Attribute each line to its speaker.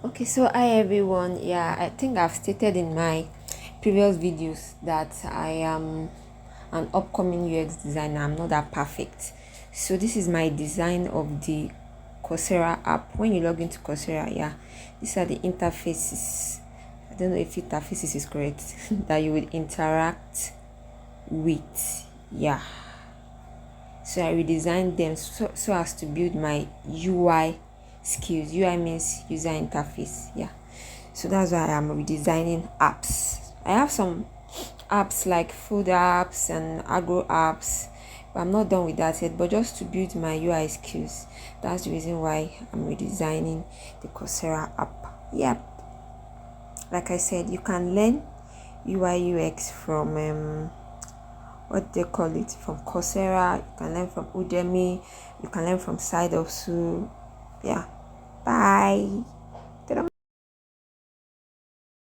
Speaker 1: Okay, so hi everyone. Yeah, I think I've stated in my previous videos that I am an upcoming UX designer. I'm not that perfect. So this is my design of the Coursera app. When you log into Coursera, yeah, these are the interfaces. I don't know if interfaces is correct that you would interact with. Yeah. So I redesigned them so as to build my UI skills. UI means user interface. Yeah. So that's why I'm redesigning apps. I have some apps like food apps and agro apps, but I'm not done with that yet. But just to build my UI skills, that's the reason why I'm redesigning the Coursera app. Yep. Like I said, you can learn UI UX from what they call it, from Coursera. You can learn from Udemy. You can learn from Side of Sue. Yeah. Bye.